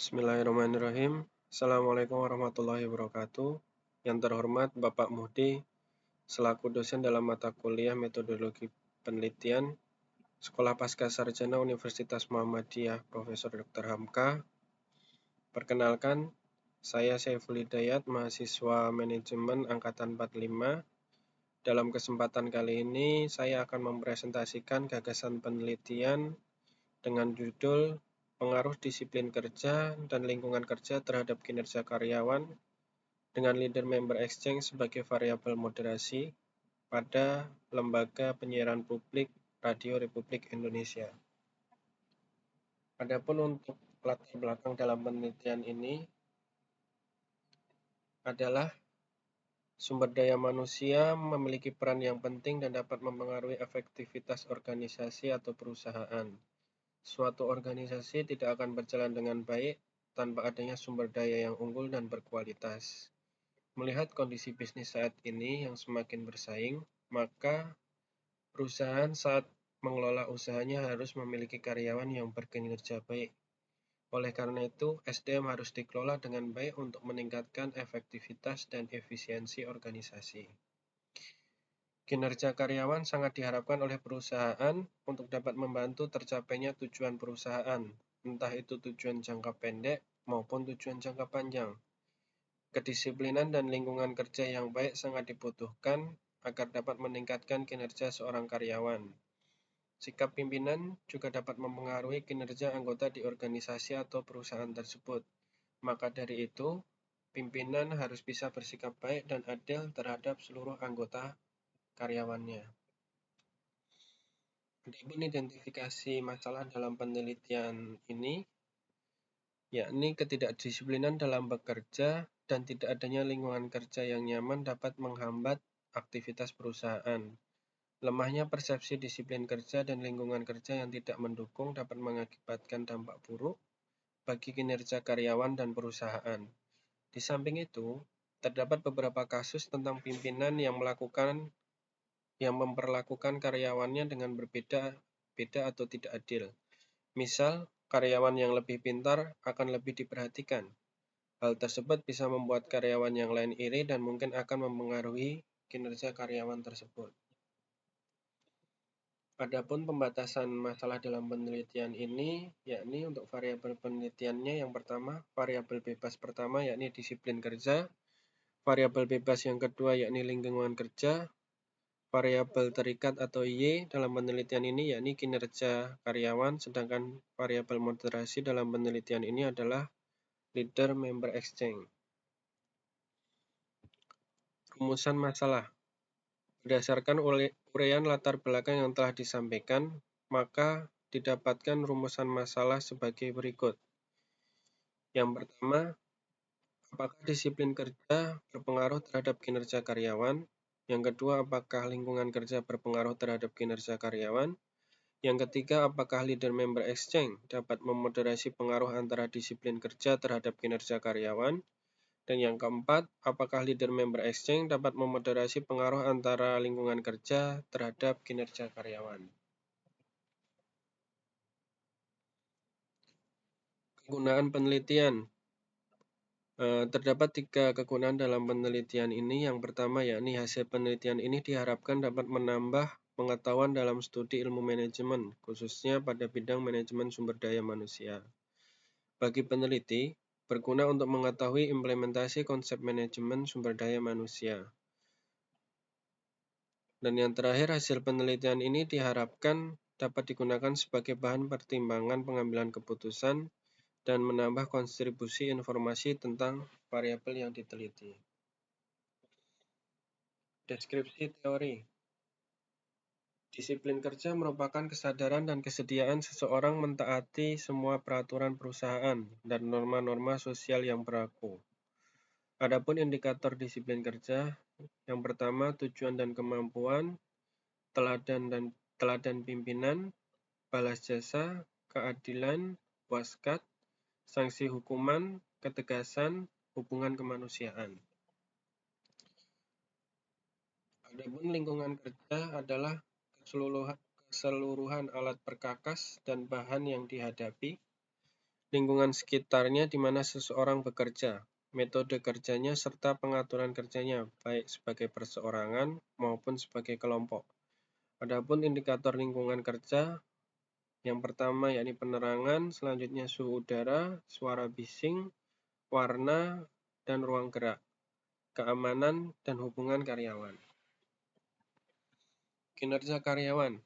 Bismillahirrahmanirrahim. Assalamualaikum warahmatullahi wabarakatuh. Yang terhormat Bapak Muhdi, selaku dosen dalam mata kuliah Metodologi Penelitian, Sekolah Pascasarjana Universitas Muhammadiyah Profesor Dr. Hamka. Perkenalkan, saya Saiful Hidayat, mahasiswa Manajemen Angkatan 45. Dalam kesempatan kali ini, saya akan mempresentasikan gagasan penelitian dengan judul Pengaruh Disiplin Kerja dan Lingkungan Kerja terhadap Kinerja Karyawan dengan Leader Member Exchange sebagai variabel moderasi pada Lembaga Penyiaran Publik Radio Republik Indonesia. Adapun untuk latar belakang dalam penelitian ini adalah sumber daya manusia memiliki peran yang penting dan dapat mempengaruhi efektivitas organisasi atau perusahaan. Suatu organisasi tidak akan berjalan dengan baik tanpa adanya sumber daya yang unggul dan berkualitas. Melihat kondisi bisnis saat ini yang semakin bersaing, maka perusahaan saat mengelola usahanya harus memiliki karyawan yang berkinerja baik. Oleh karena itu, SDM harus dikelola dengan baik untuk meningkatkan efektivitas dan efisiensi organisasi. Kinerja karyawan sangat diharapkan oleh perusahaan untuk dapat membantu tercapainya tujuan perusahaan, entah itu tujuan jangka pendek maupun tujuan jangka panjang. Kedisiplinan dan lingkungan kerja yang baik sangat dibutuhkan agar dapat meningkatkan kinerja seorang karyawan. Sikap pimpinan juga dapat mempengaruhi kinerja anggota di organisasi atau perusahaan tersebut. Maka dari itu, pimpinan harus bisa bersikap baik dan adil terhadap seluruh anggota karyawannya. Adapun identifikasi masalah dalam penelitian ini, yakni ketidakdisiplinan dalam bekerja dan tidak adanya lingkungan kerja yang nyaman dapat menghambat aktivitas perusahaan. Lemahnya persepsi disiplin kerja dan lingkungan kerja yang tidak mendukung dapat mengakibatkan dampak buruk bagi kinerja karyawan dan perusahaan. Di samping itu, terdapat beberapa kasus tentang pimpinan yang memperlakukan karyawannya dengan berbeda atau tidak adil. Misal, karyawan yang lebih pintar akan lebih diperhatikan. Hal tersebut bisa membuat karyawan yang lain iri dan mungkin akan mempengaruhi kinerja karyawan tersebut. Adapun pembatasan masalah dalam penelitian ini, yakni untuk variabel penelitiannya yang pertama, variabel bebas pertama yakni disiplin kerja, variabel bebas yang kedua yakni lingkungan kerja, variabel terikat atau Y dalam penelitian ini yakni kinerja karyawan, sedangkan variabel moderasi dalam penelitian ini adalah Leader Member Exchange. Rumusan masalah. Berdasarkan uraian latar belakang yang telah disampaikan, maka didapatkan rumusan masalah sebagai berikut. Yang pertama, apakah disiplin kerja berpengaruh terhadap kinerja karyawan? Yang kedua, apakah lingkungan kerja berpengaruh terhadap kinerja karyawan? Yang ketiga, apakah Leader Member Exchange dapat memoderasi pengaruh antara disiplin kerja terhadap kinerja karyawan? Dan yang keempat, apakah Leader Member Exchange dapat memoderasi pengaruh antara lingkungan kerja terhadap kinerja karyawan? Kegunaan penelitian. Terdapat 3 kegunaan dalam penelitian ini. Yang pertama yakni hasil penelitian ini diharapkan dapat menambah pengetahuan dalam studi ilmu manajemen, khususnya pada bidang manajemen sumber daya manusia. Bagi peneliti, berguna untuk mengetahui implementasi konsep manajemen sumber daya manusia. Dan yang terakhir, hasil penelitian ini diharapkan dapat digunakan sebagai bahan pertimbangan pengambilan keputusan dan menambah kontribusi informasi tentang variabel yang diteliti. Deskripsi teori. Disiplin kerja merupakan kesadaran dan kesediaan seseorang mentaati semua peraturan perusahaan dan norma-norma sosial yang berlaku. Adapun indikator disiplin kerja, yang pertama tujuan dan kemampuan, teladan pimpinan, balas jasa, keadilan, waskat, sanksi hukuman, ketegasan, hubungan kemanusiaan. Adapun lingkungan kerja adalah keseluruhan alat perkakas dan bahan yang dihadapi, lingkungan sekitarnya di mana seseorang bekerja, metode kerjanya, serta pengaturan kerjanya, baik sebagai perseorangan maupun sebagai kelompok. Adapun indikator lingkungan kerja, yang pertama yakni penerangan, selanjutnya suhu udara, suara bising, warna, dan ruang gerak, keamanan, dan hubungan karyawan. Kinerja karyawan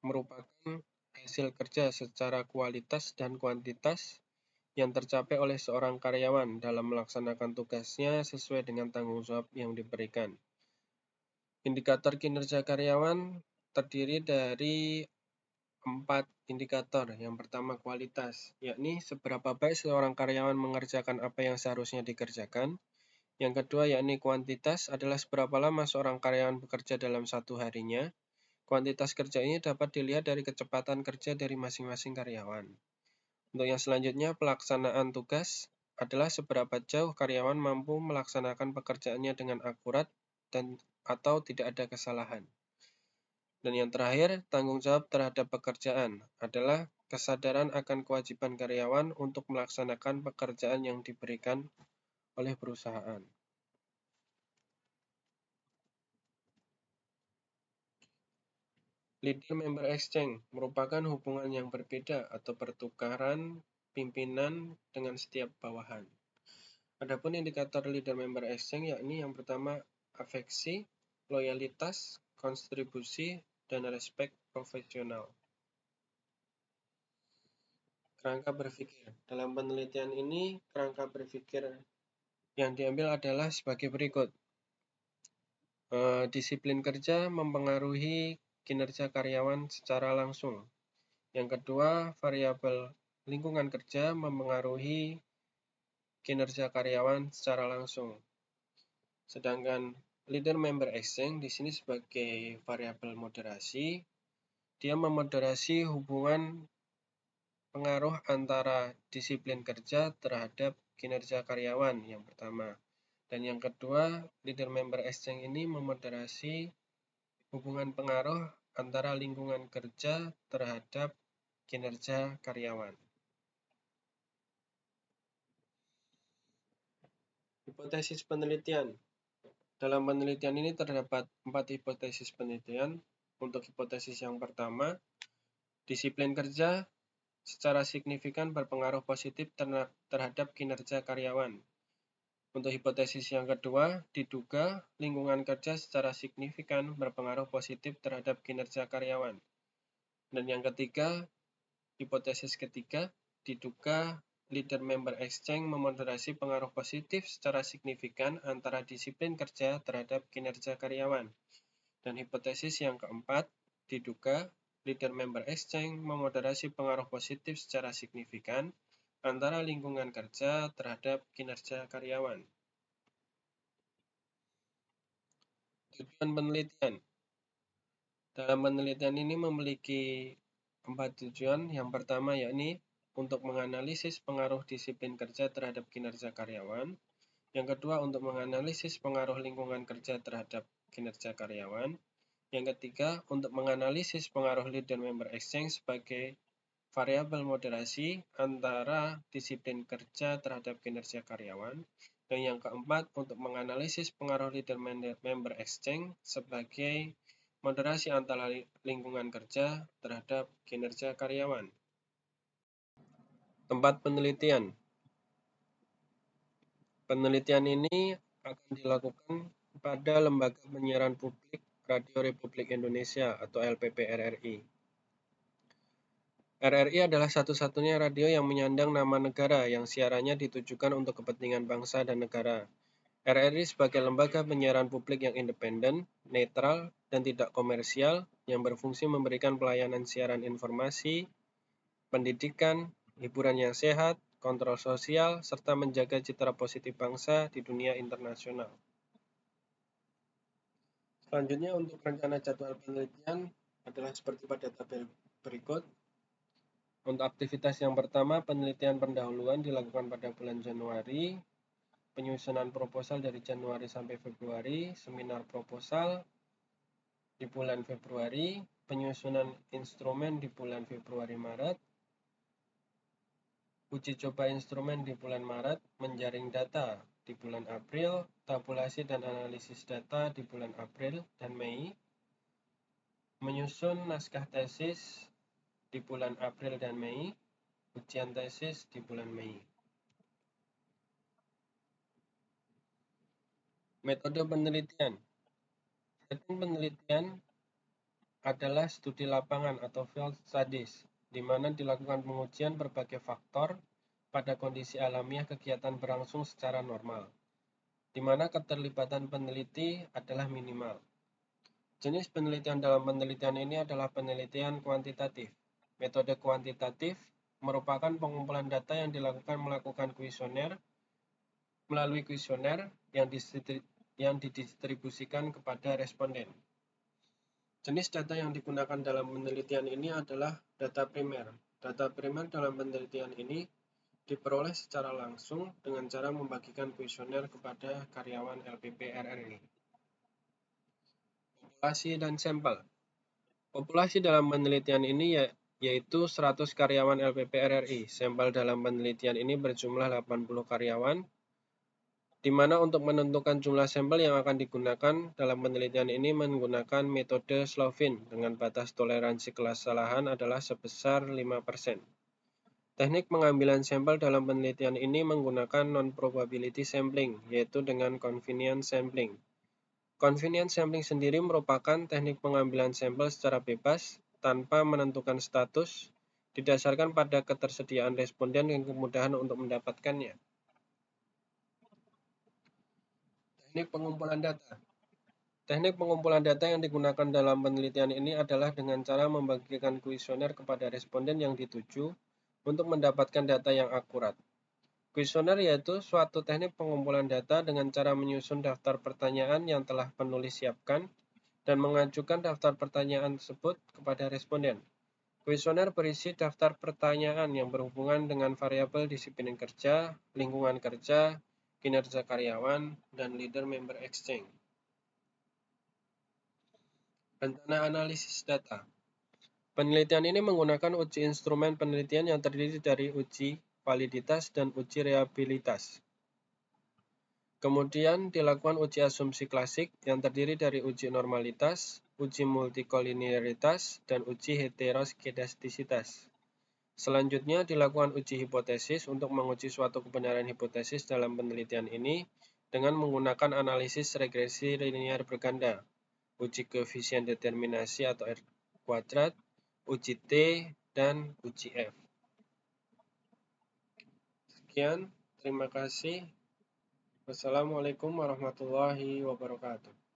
merupakan hasil kerja secara kualitas dan kuantitas yang tercapai oleh seorang karyawan dalam melaksanakan tugasnya sesuai dengan tanggung jawab yang diberikan. Indikator kinerja karyawan terdiri dari 4 indikator. Yang pertama kualitas, yakni seberapa baik seorang karyawan mengerjakan apa yang seharusnya dikerjakan. Yang kedua yakni kuantitas, adalah seberapa lama seorang karyawan bekerja dalam satu harinya. Kuantitas kerja ini dapat dilihat dari kecepatan kerja dari masing-masing karyawan. Untuk yang selanjutnya, pelaksanaan tugas adalah seberapa jauh karyawan mampu melaksanakan pekerjaannya dengan akurat dan atau tidak ada kesalahan. Dan yang terakhir, tanggung jawab terhadap pekerjaan adalah kesadaran akan kewajiban karyawan untuk melaksanakan pekerjaan yang diberikan oleh perusahaan. Leader-member exchange merupakan hubungan yang berbeda atau pertukaran pimpinan dengan setiap bawahan. Adapun indikator leader-member exchange yakni yang pertama afeksi, loyalitas, kontribusi, dan respek profesional. Kerangka berpikir. Dalam penelitian ini, kerangka berpikir yang diambil adalah sebagai berikut. Disiplin kerja mempengaruhi kinerja karyawan secara langsung. Yang kedua, variabel lingkungan kerja mempengaruhi kinerja karyawan secara langsung. Sedangkan leader-member exchange di sini sebagai variabel moderasi, dia memoderasi hubungan pengaruh antara disiplin kerja terhadap kinerja karyawan yang pertama. Dan yang kedua, leader-member exchange ini memoderasi hubungan pengaruh antara lingkungan kerja terhadap kinerja karyawan. Hipotesis penelitian. Dalam penelitian ini terdapat 4 hipotesis penelitian. Untuk hipotesis yang pertama, disiplin kerja secara signifikan berpengaruh positif terhadap kinerja karyawan. Untuk hipotesis yang kedua, diduga lingkungan kerja secara signifikan berpengaruh positif terhadap kinerja karyawan. Dan yang ketiga, hipotesis ketiga, diduga leader-member exchange memoderasi pengaruh positif secara signifikan antara disiplin kerja terhadap kinerja karyawan. Dan hipotesis yang keempat, diduga leader-member exchange memoderasi pengaruh positif secara signifikan antara lingkungan kerja terhadap kinerja karyawan. Tujuan penelitian. Dalam penelitian ini memiliki 4 tujuan. Yang pertama yakni untuk menganalisis pengaruh disiplin kerja terhadap kinerja karyawan. Yang kedua untuk menganalisis pengaruh lingkungan kerja terhadap kinerja karyawan. Yang ketiga untuk menganalisis pengaruh leader-member exchange sebagai variabel moderasi antara disiplin kerja terhadap kinerja karyawan. Dan yang keempat, untuk menganalisis pengaruh leader-member exchange sebagai moderasi antara lingkungan kerja terhadap kinerja karyawan. Tempat penelitian. Penelitian ini akan dilakukan pada Lembaga Penyiaran Publik Radio Republik Indonesia atau LPP RRI. RRI adalah satu-satunya radio yang menyandang nama negara yang siarannya ditujukan untuk kepentingan bangsa dan negara. RRI sebagai lembaga penyiaran publik yang independen, netral, dan tidak komersial yang berfungsi memberikan pelayanan siaran informasi, pendidikan, hiburan yang sehat, kontrol sosial, serta menjaga citra positif bangsa di dunia internasional. Selanjutnya untuk rencana jadwal penelitian adalah seperti pada tabel berikut. Untuk aktivitas yang pertama, penelitian pendahuluan dilakukan pada bulan Januari, penyusunan proposal dari Januari sampai Februari, seminar proposal di bulan Februari, penyusunan instrumen di bulan Februari-Maret, uji coba instrumen di bulan Maret, menjaring data di bulan April, tabulasi dan analisis data di bulan April dan Mei, menyusun naskah tesis di bulan April dan Mei, ujian tesis di bulan Mei. Metode penelitian. Setting penelitian adalah studi lapangan atau field studies, di mana dilakukan pengujian berbagai faktor pada kondisi alamiah kegiatan berlangsung secara normal, di mana keterlibatan peneliti adalah minimal. Jenis penelitian dalam penelitian ini adalah penelitian kuantitatif. Metode kuantitatif merupakan pengumpulan data yang melakukan kuesioner melalui kuesioner yang didistribusikan kepada responden. Jenis data yang digunakan dalam penelitian ini adalah data primer. Data primer dalam penelitian ini diperoleh secara langsung dengan cara membagikan kuesioner kepada karyawan LPP RRI. Populasi dan sampel. Populasi dalam penelitian ini yaitu 100 karyawan LPP RRI. Sampel dalam penelitian ini berjumlah 80 karyawan, di mana untuk menentukan jumlah sampel yang akan digunakan dalam penelitian ini menggunakan metode Slovin dengan batas toleransi kesalahan adalah sebesar 5%. Teknik pengambilan sampel dalam penelitian ini menggunakan non-probability sampling, yaitu dengan convenience sampling. Convenience sampling sendiri merupakan teknik pengambilan sampel secara bebas tanpa menentukan status, didasarkan pada ketersediaan responden dan kemudahan untuk mendapatkannya. Teknik pengumpulan data. Teknik pengumpulan data yang digunakan dalam penelitian ini adalah dengan cara membagikan kuesioner kepada responden yang dituju untuk mendapatkan data yang akurat. Kuesioner yaitu suatu teknik pengumpulan data dengan cara menyusun daftar pertanyaan yang telah penulis siapkan dan mengajukan daftar pertanyaan tersebut kepada responden. Kuesioner berisi daftar pertanyaan yang berhubungan dengan variabel disiplin kerja, lingkungan kerja, kinerja karyawan, dan leader member exchange. Rencana analisis data. Penelitian ini menggunakan uji instrumen penelitian yang terdiri dari uji validitas dan uji reliabilitas. Kemudian dilakukan uji asumsi klasik yang terdiri dari uji normalitas, uji multikolinearitas, dan uji heteroskedastisitas. Selanjutnya dilakukan uji hipotesis untuk menguji suatu kebenaran hipotesis dalam penelitian ini dengan menggunakan analisis regresi linier berganda, uji koefisien determinasi atau R kuadrat, uji T, dan uji F. Sekian, terima kasih. Wassalamualaikum warahmatullahi wabarakatuh.